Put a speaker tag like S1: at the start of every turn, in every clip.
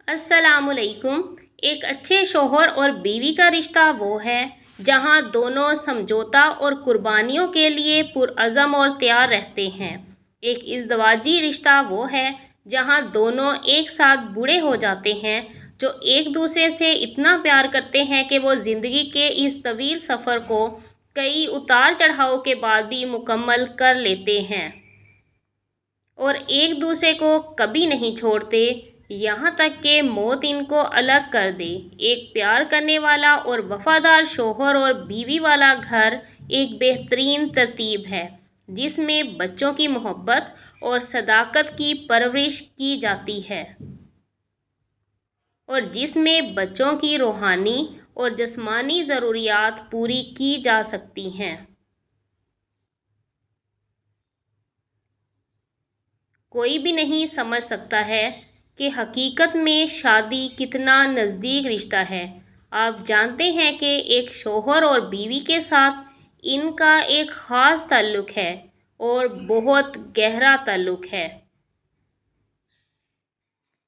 S1: السلام علیکم۔ ایک اچھے شوہر اور بیوی کا رشتہ وہ ہے جہاں دونوں سمجھوتا اور قربانیوں کے لیے پرعزم اور تیار رہتے ہیں۔ ایک ازدواجی رشتہ وہ ہے جہاں دونوں ایک ساتھ بوڑھے ہو جاتے ہیں، جو ایک دوسرے سے اتنا پیار کرتے ہیں کہ وہ زندگی کے اس طویل سفر کو کئی اتار چڑھاؤ کے بعد بھی مکمل کر لیتے ہیں اور ایک دوسرے کو کبھی نہیں چھوڑتے، یہاں تک کہ موت ان کو الگ کر دے۔ ایک پیار کرنے والا اور وفادار شوہر اور بیوی والا گھر ایک بہترین ترتیب ہے جس میں بچوں کی محبت اور صداقت کی پرورش کی جاتی ہے اور جس میں بچوں کی روحانی اور جسمانی ضروریات پوری کی جا سکتی ہیں۔ کوئی بھی نہیں سمجھ سکتا ہے کہ حقیقت میں شادی کتنا نزدیک رشتہ ہے۔ آپ جانتے ہیں کہ ایک شوہر اور بیوی کے ساتھ ان کا ایک خاص تعلق ہے اور بہت گہرا تعلق ہے۔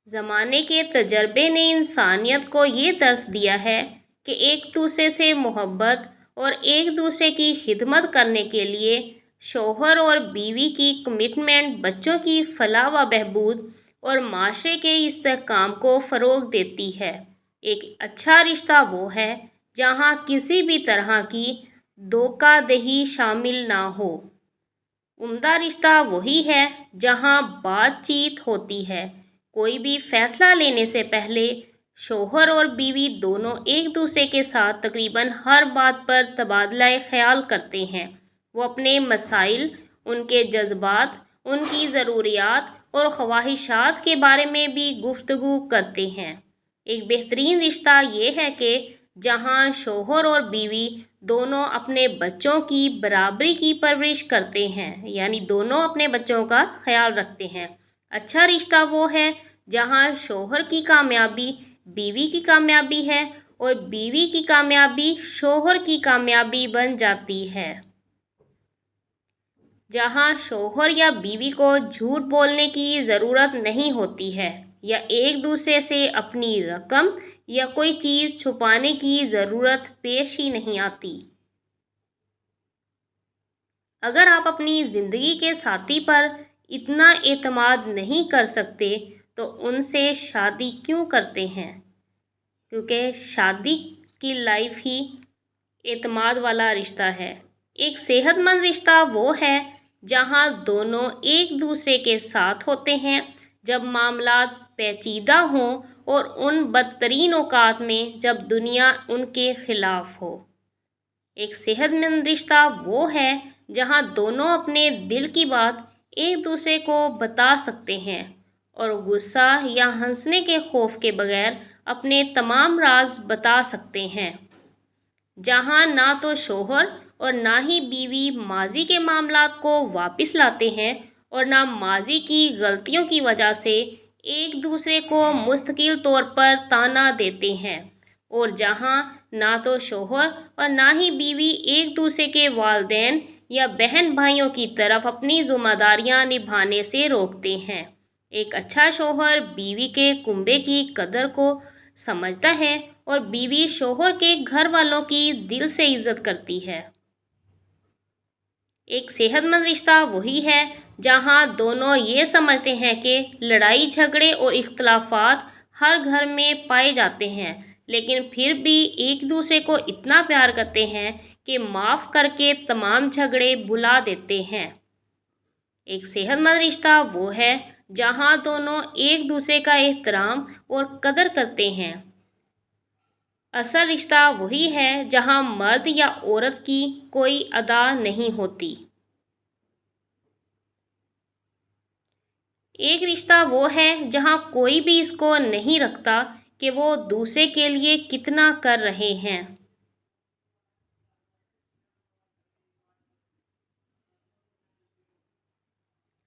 S1: زمانے کے تجربے نے انسانیت کو یہ درس دیا ہے کہ ایک دوسرے سے محبت اور ایک دوسرے کی خدمت کرنے کے لیے شوہر اور بیوی کی کمٹمنٹ بچوں کی فلاح و بہبود اور معاشرے کے استحکام کو فروغ دیتی ہے۔ ایک اچھا رشتہ وہ ہے جہاں کسی بھی طرح کی دھوکہ دہی شامل نہ ہو۔ عمدہ رشتہ وہی ہے جہاں بات چیت ہوتی ہے۔ کوئی بھی فیصلہ لینے سے پہلے شوہر اور بیوی دونوں ایک دوسرے کے ساتھ تقریباً ہر بات پر تبادلہ خیال کرتے ہیں۔ وہ اپنے مسائل، ان کے جذبات، ان کی ضروریات اور خواہشات کے بارے میں بھی گفتگو کرتے ہیں۔ ایک بہترین رشتہ یہ ہے کہ جہاں شوہر اور بیوی دونوں اپنے بچوں کی برابری کی پرورش کرتے ہیں، یعنی دونوں اپنے بچوں کا خیال رکھتے ہیں۔ اچھا رشتہ وہ ہے جہاں شوہر کی کامیابی بیوی کی کامیابی ہے اور بیوی کی کامیابی شوہر کی کامیابی بن جاتی ہے۔ جہاں شوہر یا بیوی کو جھوٹ بولنے کی ضرورت نہیں ہوتی ہے یا ایک دوسرے سے اپنی رقم یا کوئی چیز چھپانے کی ضرورت پیش ہی نہیں آتی۔ اگر آپ اپنی زندگی کے ساتھی پر اتنا اعتماد نہیں کر سکتے تو ان سے شادی کیوں کرتے ہیں؟ کیونکہ شادی کی لائف ہی اعتماد والا رشتہ ہے۔ ایک صحت مند رشتہ وہ ہے جہاں دونوں ایک دوسرے کے ساتھ ہوتے ہیں جب معاملات پیچیدہ ہوں اور ان بدترین اوقات میں جب دنیا ان کے خلاف ہو۔ ایک صحت مند رشتہ وہ ہے جہاں دونوں اپنے دل کی بات ایک دوسرے کو بتا سکتے ہیں اور غصہ یا ہنسنے کے خوف کے بغیر اپنے تمام راز بتا سکتے ہیں۔ جہاں نہ تو شوہر اور نہ ہی بیوی ماضی کے معاملات کو واپس لاتے ہیں اور نہ ماضی کی غلطیوں کی وجہ سے ایک دوسرے کو مستقل طور پر طعنہ دیتے ہیں، اور جہاں نہ تو شوہر اور نہ ہی بیوی ایک دوسرے کے والدین یا بہن بھائیوں کی طرف اپنی ذمہ داریاں نبھانے سے روکتے ہیں۔ ایک اچھا شوہر بیوی کے کنبے کی قدر کو سمجھتا ہے اور بیوی شوہر کے گھر والوں کی دل سے عزت کرتی ہے۔ ایک صحت مند رشتہ وہی ہے جہاں دونوں یہ سمجھتے ہیں کہ لڑائی جھگڑے اور اختلافات ہر گھر میں پائے جاتے ہیں، لیکن پھر بھی ایک دوسرے کو اتنا پیار کرتے ہیں کہ معاف کر کے تمام جھگڑے بھلا دیتے ہیں۔ ایک صحت مند رشتہ وہ ہے جہاں دونوں ایک دوسرے کا احترام اور قدر کرتے ہیں۔ اصل رشتہ وہی ہے جہاں مرد یا عورت کی کوئی ادا نہیں ہوتی۔ ایک رشتہ وہ ہے جہاں کوئی بھی اس کو نہیں رکھتا کہ وہ دوسرے کے لیے کتنا کر رہے ہیں۔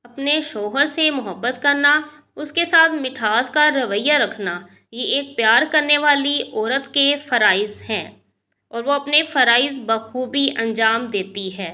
S1: اپنے شوہر سے محبت کرنا، اس کے ساتھ مٹھاس کا رویہ رکھنا، یہ ایک پیار کرنے والی عورت کے فرائض ہیں اور وہ اپنے فرائض بخوبی انجام دیتی ہے۔